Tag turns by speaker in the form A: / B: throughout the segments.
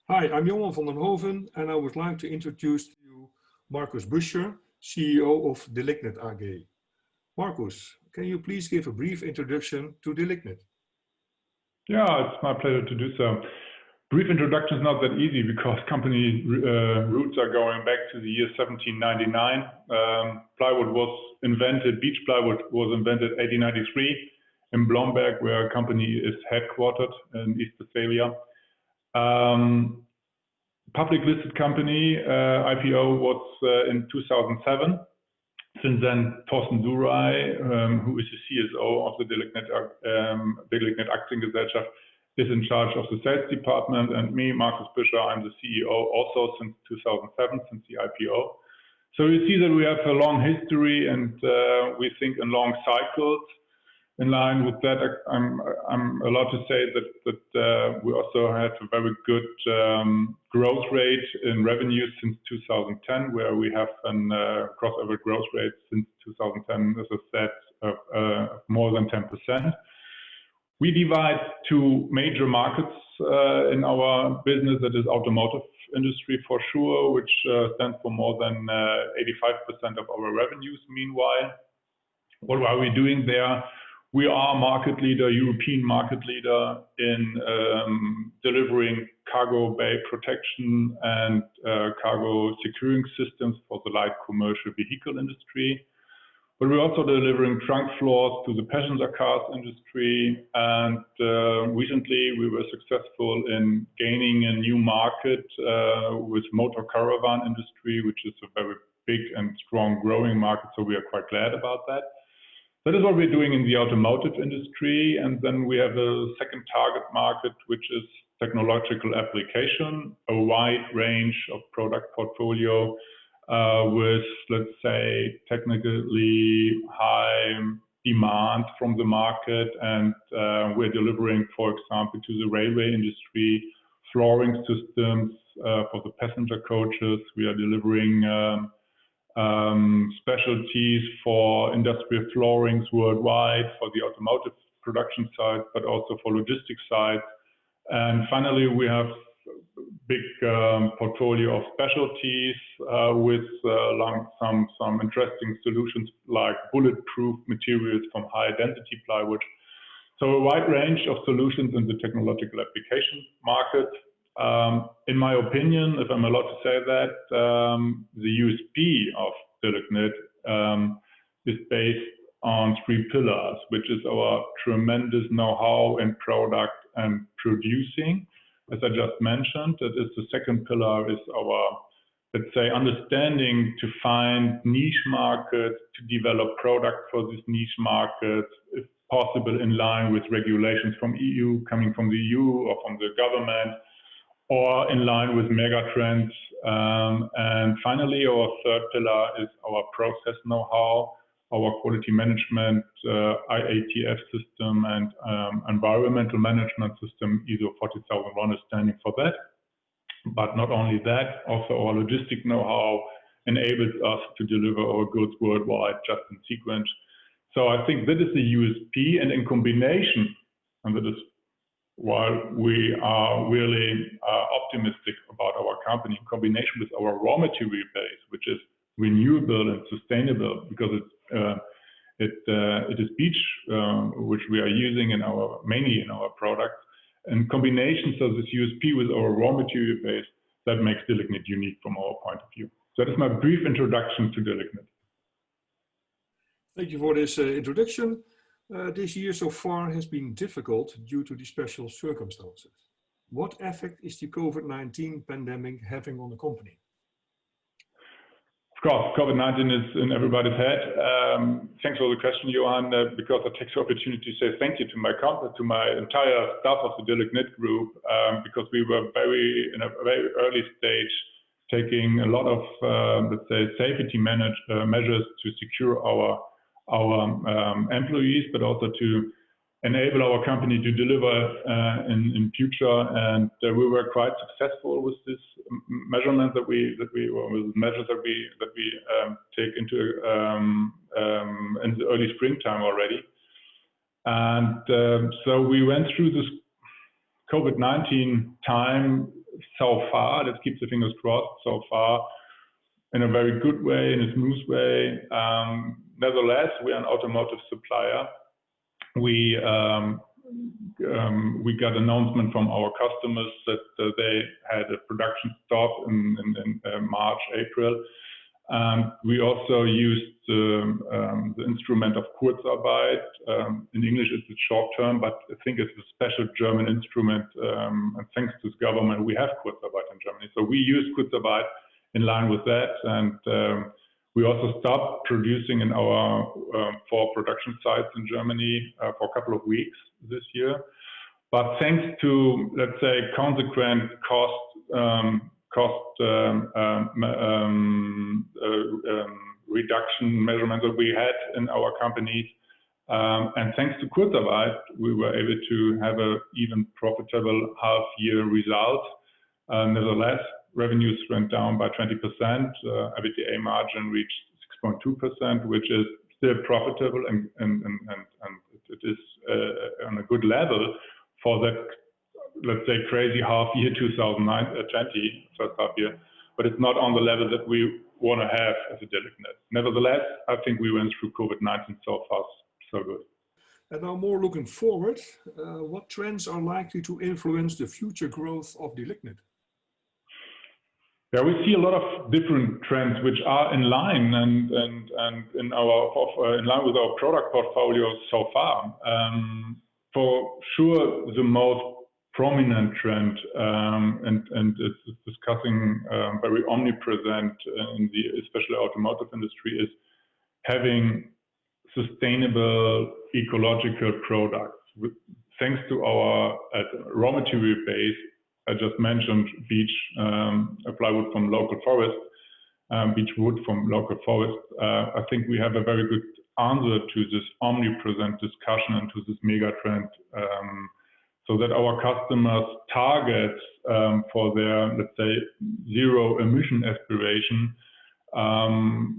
A: Hi, I'm Johan van den Hoven, and I would like to introduce to you Markus Büscher, CEO of Delignit AG. Markus, can you please give a brief introduction to Delignit?
B: Yeah, it's my pleasure to do so. Brief introduction is not that easy because company roots are going back to the year 1799. Plywood was invented, beech plywood was invented 1893 in Blomberg, where a company is headquartered in East Westphalia. Public listed company, IPO was in 2007. Since then, Thorsten Surai, who is the CSO of the Delignit Aktiengesellschaft, is in charge of the sales department, and me, Markus Büscher, I'm the CEO also since 2007, since the IPO. So you see that we have a long history, and we think in long cycles. In line with that, I'm allowed to say that we also had a very good growth rate in revenues since 2010, where we have a crossover growth rate since 2010, as I said, of more than 10%. We divide two major markets in our business. That is automotive industry for sure, which stands for more than 85% of our revenues. Meanwhile, what are we doing there? We are market leader, European market leader in delivering cargo bay protection and cargo securing systems for the light commercial vehicle industry. But we're also delivering trunk floors to the passenger cars industry. And recently we were successful in gaining a new market with motor caravan industry, which is a very big and strong growing market. So we are quite glad about that. That is what we're doing in the automotive industry. And then we have a second target market, which is technological application, a wide range of product portfolio with, let's say, technically high demand from the market. And we're delivering, for example, to the railway industry, flooring systems for the passenger coaches. We are delivering specialties for industrial floorings worldwide for the automotive production side, but also for logistics side. And finally, we have big portfolio of specialties with some interesting solutions like bulletproof materials from high density plywood. So a wide range of solutions in the technological application market. In my opinion, if I'm allowed to say that, the USP of Delignit is based on three pillars, which is our tremendous know-how in product and producing. As I just mentioned, that is the second pillar is our, let's say, understanding to find niche markets, to develop product for this niche market, if possible in line with regulations from EU, coming from the EU or from the government, or in line with mega trends. And finally, our third pillar is our process know-how, our quality management, IATF system, and environmental management system. ISO 40001 is standing for that. But not only that, also our logistic know-how enables us to deliver our goods worldwide just in sequence. So I think that is the USP, and in combination, and that is why we are really optimistic about our company, in combination with our raw material base, which is renewable and sustainable, because it is beech which we are using in mainly in our products. In combination, so this USP with our raw material base, that makes Delignit unique from our point of view. So that is my brief introduction to Delignit.
A: Thank you for this introduction. This year so far has been difficult due to the special circumstances. What effect is the COVID-19 pandemic having on the company?
B: Of course, COVID-19 is in everybody's head. Thanks for the question, Johan, because I take the opportunity to say thank you to my company, to my entire staff of the Delignit Group, because we were in a very early stage, taking a lot of, let's say, safety measures to secure our employees, but also to enable our company to deliver in future. And we were quite successful with this measurement with measures that we take into in the early springtime already. And so we went through this COVID-19 time so far. Let's keep the fingers crossed. So far, in a very good way, in a smooth way. Nevertheless, we are an automotive supplier. We got announcement from our customers that they had a production stop in March, April. We also used the instrument of Kurzarbeit. In English, it's a short term, but I think it's a special German instrument. And thanks to the government, we have Kurzarbeit in Germany. So we use Kurzarbeit in line with that. And we also stopped producing in our 4 production sites in Germany for a couple of weeks this year. But thanks to, let's say, consequent cost reduction measurements that we had in our companies, and thanks to Kurzarbeit, we were able to have an even profitable half-year result. Nevertheless, revenues went down by 20%. EBITDA margin reached 6.2%, which is still profitable, and it is on a good level for that, let's say, crazy half year 2020, first half year, but it's not on the level that we want to have as a Delignit. Nevertheless, I think we went through COVID-19 so far, so good.
A: And now more looking forward, what trends are likely to influence the future growth of Delignit?
B: Yeah, we see a lot of different trends which are in line and in line with our product portfolio so far. For sure, the most prominent trend, and it's discussing very omnipresent in the especially automotive industry, is having sustainable ecological products. Thanks to our raw material base, I just mentioned beech plywood from local forest, beech wood from local forest. I think we have a very good answer to this omnipresent discussion and to this mega trend, so that our customers' targets for their, let's say, zero emission aspiration,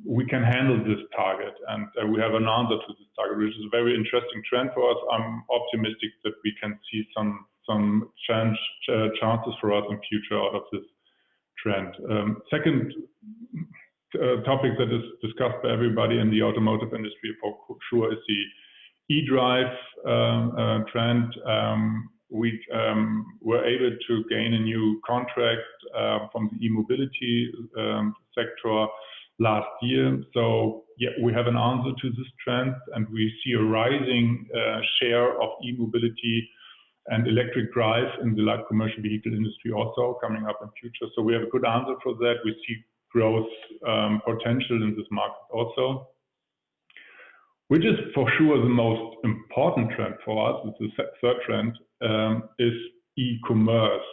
B: we can handle this target, and we have an answer to this target, which is a very interesting trend for us. I'm optimistic that we can see some chances for us in future out of this trend. Second topic that is discussed by everybody in the automotive industry for sure is the e-drive trend. We were able to gain a new contract from the e-mobility sector last year. So yeah, we have an answer to this trend, and we see a rising share of e-mobility and electric drive in the light commercial vehicle industry also coming up in future. So we have a good answer for that. We see growth potential in this market also. Which is for sure the most important trend for us, the third trend, is e-commerce,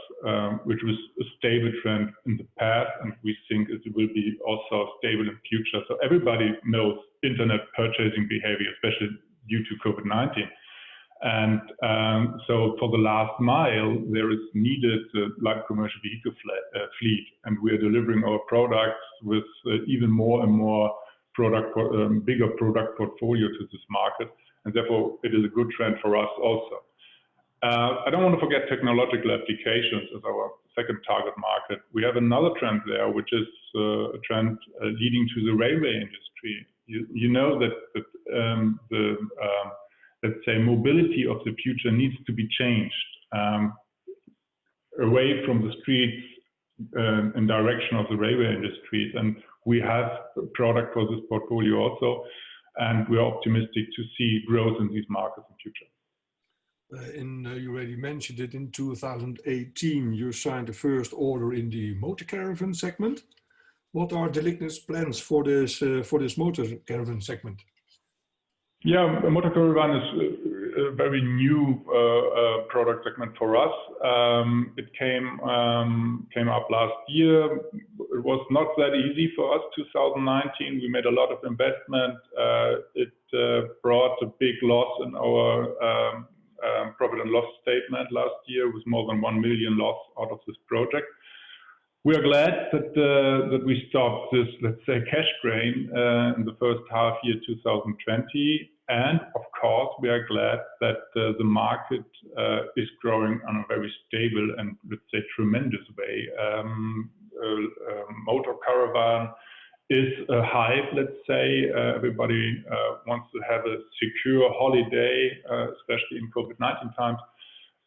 B: which was a stable trend in the past, and we think it will be also stable in future. So everybody knows internet purchasing behavior, especially due to COVID-19. And so for the last mile, there is needed a light commercial vehicle fleet, and we are delivering our products with even more and more bigger product portfolio to this market, and therefore it is a good trend for us also. I don't want to forget technological applications as our second target market. We have another trend there, which is a trend leading to the railway industry. You know that the let's say mobility of the future needs to be changed away from the streets in direction of the railway industries, and we have a product for this portfolio also, and we are optimistic to see growth in these markets in future.
A: You already mentioned it, in 2018 you signed the first order in the motor caravan segment. What are Delignit's plans for this motor caravan segment?
B: Yeah, a motor caravan is a very new product segment for us. It came up last year. It was not that easy for us. 2019, we made a lot of investment. It brought a big loss in our profit and loss statement last year, with more than 1 million loss out of this project. We are glad that we stopped this, let's say, cash drain in the first half year 2020. And of course, we are glad that the market is growing on a very stable and, let's say, tremendous way. Motor caravan is a hype, let's say. Everybody wants to have a secure holiday, especially in COVID-19 times.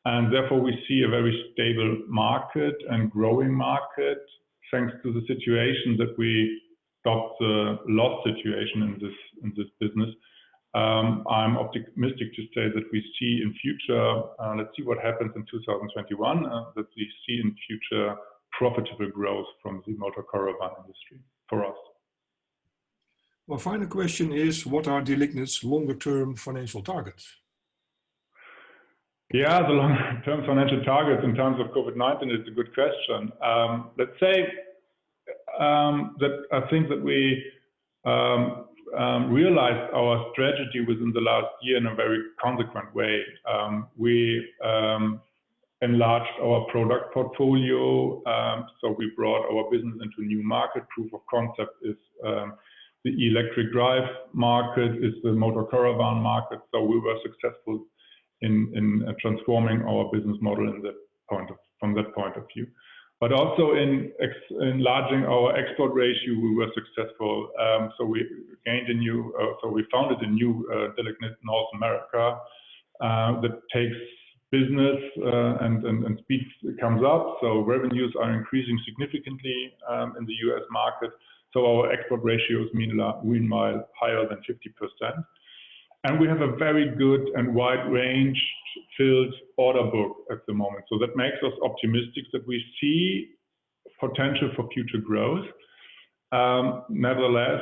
B: And therefore, we see a very stable market and growing market, thanks to the situation that we stopped the loss situation in this business. I'm optimistic to say that we see in future, let's see what happens in 2021, that we see in future profitable growth from the motor caravan industry for us.
A: My final question is, what are Delignit's longer-term financial targets?
B: Yeah, the long-term financial targets in terms of COVID-19 is a good question. Let's say that I think that we realized our strategy within the last year in a very consequent way. We enlarged our product portfolio, so we brought our business into a new market. Proof of concept is the electric drive market, is the motor caravan market. So we were successful in transforming our business model from that point of view. But also in enlarging our export ratio, we were successful. So we gained we founded a new Delignit North America that takes business and speed comes up. So revenues are increasing significantly in the US market. So our export ratios meanwhile higher than 50%. And we have a very good and wide range filled order book at the moment. So that makes us optimistic that we see potential for future growth. Nevertheless,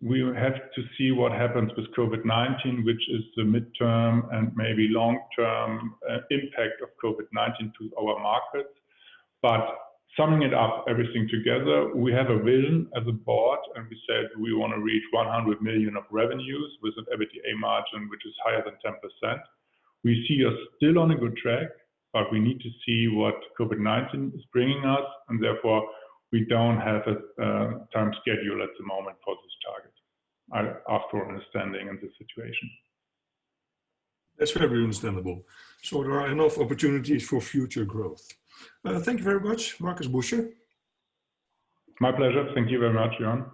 B: we have to see what happens with COVID-19, which is the midterm and maybe long-term impact of COVID-19 to our markets. But summing it up, everything together, we have a vision as a board, and we said we want to reach 100 million of revenues with an EBITDA margin which is higher than 10%. We see us still on a good track, but we need to see what COVID-19 is bringing us, and therefore we don't have a time schedule at the moment for this target. I ask for understanding in this situation.
A: That's very understandable. So there are enough opportunities for future growth. Thank you very much, Markus Büscher.
B: My pleasure. Thank you very much, Jan.